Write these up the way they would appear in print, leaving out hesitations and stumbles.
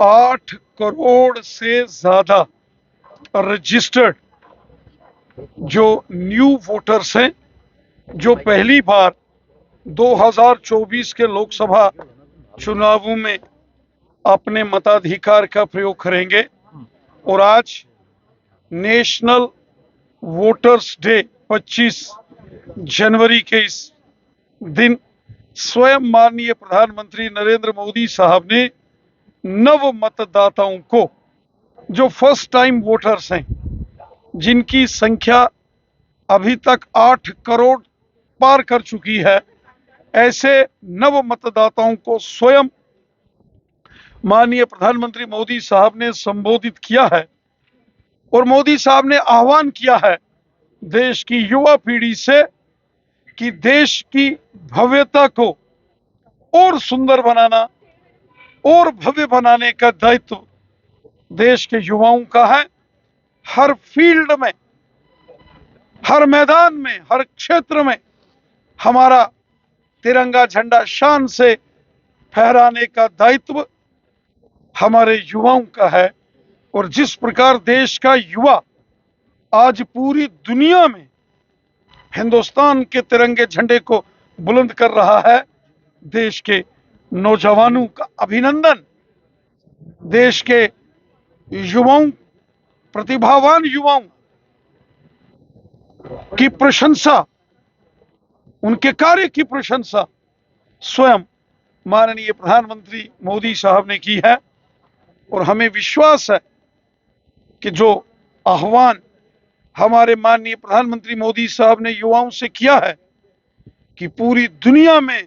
8 करोड़ से ज्यादा रजिस्टर्ड जो न्यू वोटर्स हैं, जो पहली बार 2024 के लोकसभा चुनावों में अपने मताधिकार का प्रयोग करेंगे। और आज नेशनल वोटर्स डे 25 जनवरी के इस दिन स्वयं माननीय प्रधानमंत्री नरेंद्र मोदी साहब ने नव मतदाताओं को, जो फर्स्ट टाइम वोटर्स हैं, जिनकी संख्या अभी तक 8 करोड़ पार कर चुकी है, ऐसे नव मतदाताओं को स्वयं माननीय प्रधानमंत्री मोदी साहब ने संबोधित किया है। और मोदी साहब ने आह्वान किया है देश की युवा पीढ़ी से कि देश की भव्यता को और सुंदर बनाना और भव्य बनाने का दायित्व देश के युवाओं का है। हर फील्ड में, हर मैदान में, हर क्षेत्र में हमारा तिरंगा झंडा शान से फहराने का दायित्व हमारे युवाओं का है। और जिस प्रकार देश का युवा आज पूरी दुनिया में हिंदुस्तान के तिरंगे झंडे को बुलंद कर रहा है, देश के नौजवानों का अभिनंदन, देश के युवाओं, प्रतिभावान युवाओं की प्रशंसा, उनके कार्य की प्रशंसा स्वयं माननीय प्रधानमंत्री मोदी साहब ने की है। और हमें विश्वास है कि जो आह्वान हमारे माननीय प्रधानमंत्री मोदी साहब ने युवाओं से किया है कि पूरी दुनिया में,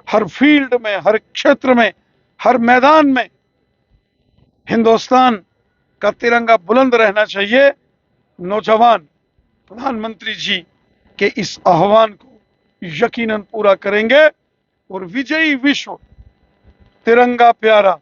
हर फील्ड में, हर क्षेत्र में, हर मैदान में हिंदुस्तान का तिरंगा बुलंद रहना चाहिए, नौजवान प्रधानमंत्री जी के इस आह्वान को यकीनन पूरा करेंगे और विजयी विश्व तिरंगा प्यारा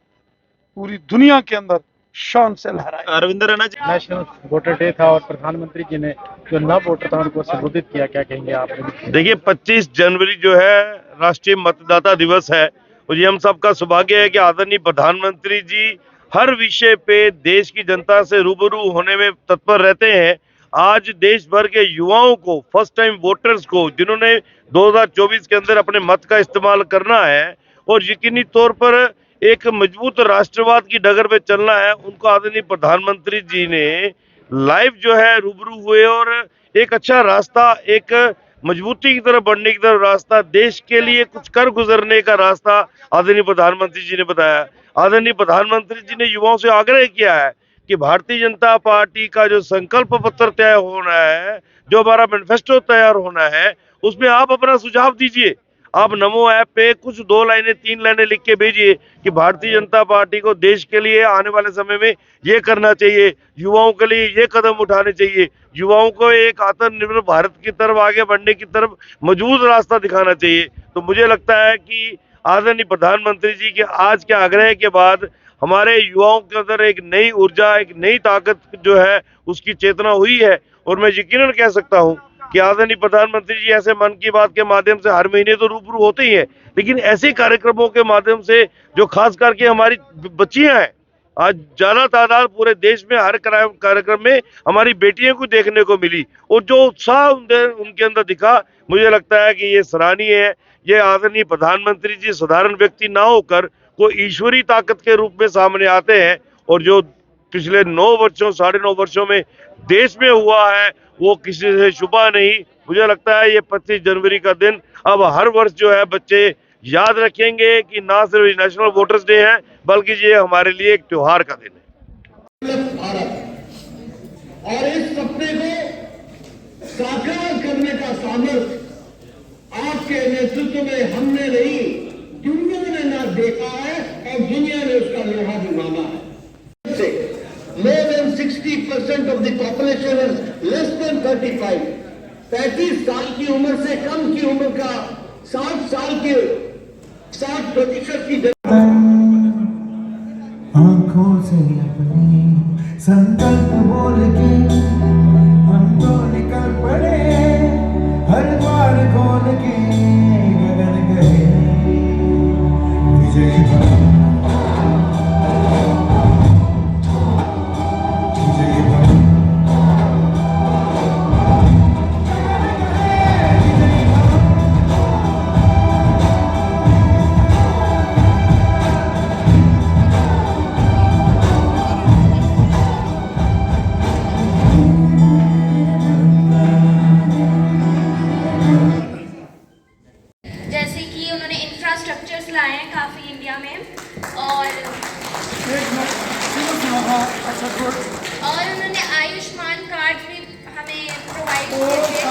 पूरी दुनिया के अंदर शान से लहराए। अरविंद रैना जी, नेशनल वोटर डे था और प्रधानमंत्री जी ने जो नव वोटर था उनको संबोधित किया, क्या कहेंगे आप? देखिए 25 जनवरी जो है राष्ट्रीय मतदाता दिवस है और ये हम सबका सौभाग्य है कि आदरणीय प्रधानमंत्री जी हर विषय पे देश की जनता से रूबरू होने में तत्पर रहते हैं। आज देश भर के युवाओं को, फर्स्ट टाइम वोटर्स को, जिन्होंने 2024 के अंदर अपने मत का इस्तेमाल करना है और यकीनी तौर पर एक मजबूत राष्ट्रवाद की डगर पे चलना है, उनको आदरणीय प्रधानमंत्री जी ने लाइव जो है रूबरू हुए और एक अच्छा रास्ता, एक मजबूती की तरफ बढ़ने की तरफ रास्ता, देश के लिए कुछ कर गुजरने का रास्ता आदरणीय प्रधानमंत्री जी ने बताया। आदरणीय प्रधानमंत्री जी ने युवाओं से आग्रह किया है कि भारतीय जनता पार्टी का जो संकल्प पत्र तय होना है, जो हमारा मैनिफेस्टो तैयार होना है, उसमें आप अपना सुझाव दीजिए। आप नमो ऐप पे कुछ 2 लाइनें 3 लाइनें लिख के भेजिए कि भारतीय जनता पार्टी को देश के लिए आने वाले समय में ये करना चाहिए, युवाओं के लिए ये कदम उठाने चाहिए, युवाओं को एक आत्मनिर्भर भारत की तरफ आगे बढ़ने की तरफ मजबूत रास्ता दिखाना चाहिए। तो मुझे लगता है कि आदरणीय प्रधानमंत्री जी के आज के आग्रह के बाद हमारे युवाओं के अंदर एक नई ऊर्जा, एक नई ताकत जो है उसकी चेतना हुई है। और मैं यकीनन कह सकता हूँ कि आदरणीय प्रधानमंत्री जी ऐसे मन की बात के माध्यम से हर महीने तो रूबरू होते ही हैं, लेकिन ऐसे कार्यक्रमों के माध्यम से जो खास करके हमारी बच्चियां हैं, आज ज्यादा तादाद पूरे देश में हर कार्यक्रम में हमारी बेटियों को देखने को मिली और जो उत्साह उनके अंदर दिखा, मुझे लगता है कि ये सराहनीय है। ये आदरणीय प्रधानमंत्री जी साधारण व्यक्ति ना होकर कोई ईश्वरीय ताकत के रूप में सामने आते हैं और जो पिछले 9 वर्षों, 9.5 वर्षों में देश में हुआ है वो किसी से छुपा नहीं। मुझे लगता है ये 25 जनवरी का दिन अब हर वर्ष जो है बच्चे याद रखेंगे कि ना सिर्फ नेशनल वोटर्स डे है, बल्कि ये हमारे लिए एक त्योहार का दिन है। और इस सपने को साकार करने का सामर्थ्य आपके नेतृत्व में हमने नहीं, दुनिया ने ना देखा है और दुनिया ने उसका लोहा भी माना है। More than 60% of the population is less than 35. 35 साल की उम्र से कम की उम्र का 60 साल के 60% की आंखों से अपनी संकल्प बोल के हम तो निकल पड़े, हर द्वार खोल के गगन गए विजय आए हैं काफ़ी इंडिया में, और उन्होंने आयुष्मान कार्ड भी हमें प्रोवाइड किए थे।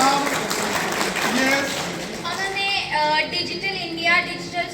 उन्होंने डिजिटल इंडिया, डिजिटल